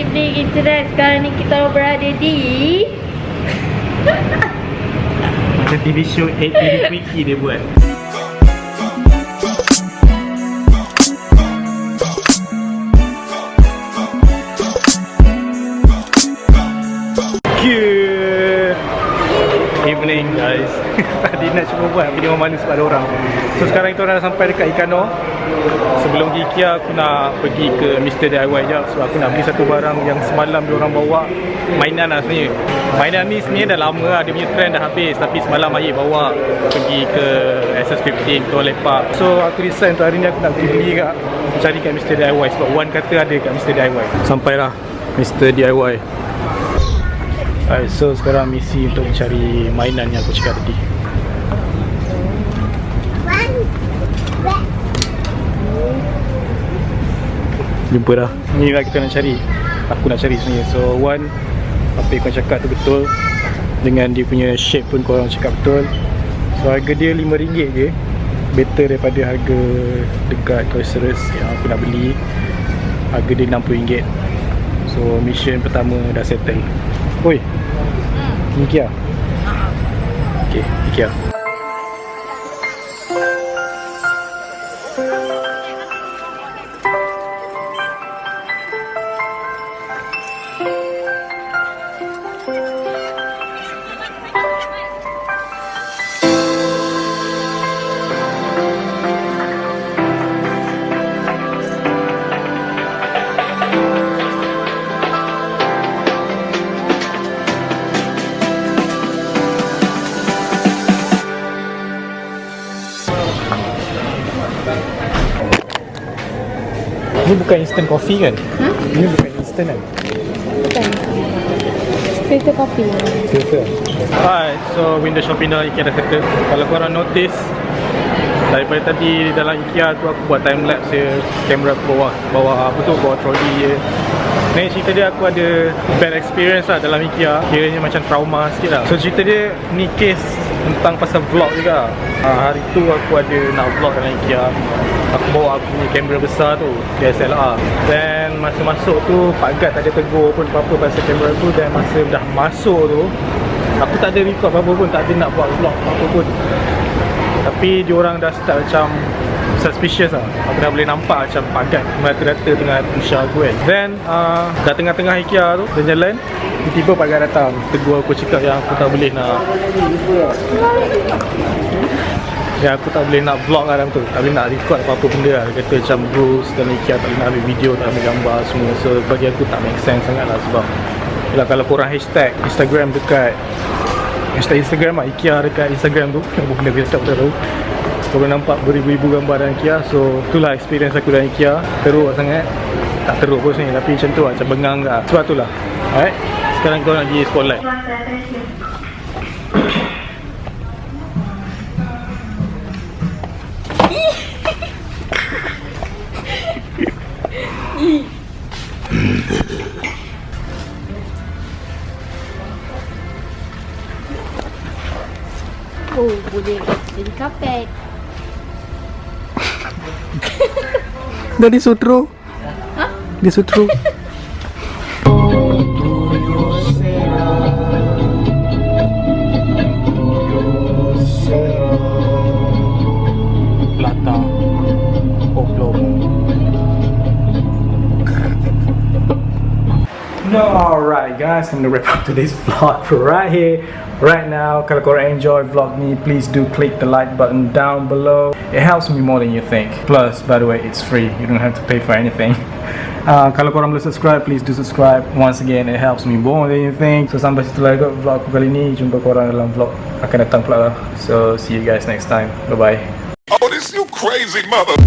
evening internet. Sekarang ni kita berada di macam TV show 8 TV Quickie dia buat. Good evening guys. Tadi nak cuba buat video manis pada orang. So sekarang kita orang dah sampai dekat Ikea. Sebelum pergi Ikea aku nak pergi ke Mr. DIY je. So aku nak beli satu barang yang semalam diorang bawa. Mainan lah sebenarnya. Mainan ni sebenarnya dah lama lah, dia punya trend dah habis. Tapi semalam Ayik bawa pergi ke SS15 Tuan Lepak. So aku decide untuk hari ni aku nak pergi beli kat, cari kat Mr. DIY. Sebab Wan kata ada kat Mr. DIY. Sampailah Mr. DIY. Alright, so sekarang misi untuk mencari mainan yang aku cakap tadi. Jumpa dah. Ni lah kita nak cari. Aku nak cari sebenarnya. So Wan, apa yang kau cakap tu betul. Dengan dia punya shape pun korang cakap betul. So harga dia RM5 je. Better daripada harga dekat Toys R Us yang aku nak beli. Harga dia RM60. So mission pertama dah settle. Oi, Ikea. Okay, Ikea. Ini bukan instant coffee kan? Ini bukan instant kan? bukan filter kopi. Filter. Alright, so window shopping dalam Ikea dah settle. Kalau korang notice, daripada tadi dalam Ikea tu aku buat time lapse je. Kamera aku bawa apa tu, bawa trolley je. Ni cerita dia aku ada bad experience lah dalam Ikea. Kiranya macam trauma sikit lah. So cerita dia ni case tentang pasal vlog juga. Hari tu aku ada nak vlog dalam Ikea. Aku bawa aku punya kamera besar tu, DSLR. Dan masa masuk tu Pak Gad tak ada tegur pun apa-apa pasal kamera tu. Dan masa dah masuk tu aku tak ada record apa-apa pun, tak ada nak buat vlog apa-apa pun. Tapi diorang dah start macam suspicious lah. Aku dah boleh nampak macam Pak Gad merata-rata tengah pusha aku kan. Then dah tengah-tengah Ikea tu dan jalan, tiba-tiba Pak Gad datang tegur aku, cakap yang aku tak boleh nak aku tak boleh nak vlog lah dalam tu. Tak boleh nak record apa-apa benda lah. Dia kata macam rules dalam Ikea, tak boleh nak ambil video, tak ambil gambar semua. So bagi aku tak make sense sangat lah. Sebab yelah, kalau korang hashtag Instagram dekat hashtag Instagram lah, Ikea dekat Instagram tu, apa benda biasa tak tahu, korang nampak beribu-ribu gambar dalam Ikea. So itulah experience aku dalam Ikea. Teruk sangat. Tak teruk pun sebenarnya, tapi macam tu lah, macam bengang lah. Sebab tu lah. Alright, sekarang kita nak pergi spotlight. Oh, boleh jadi kapet. Dah disutru. Ha? Disutru. Plata. Oblong. No, alright guys, I'm gonna wrap up today's vlog right here, right now. Kalau korang enjoy vlog ni, please do click the like button down below. It helps me more than you think. Plus, by the way, it's free. You don't have to pay for anything. Kalau korang belum subscribe, please do subscribe. Once again, it helps me more than you think. So sampai situ lah vlog aku kali ni. Jumpa korang dalam vlog akan datang pula lah. So see you guys next time. Bye bye. Oh, this you crazy mother.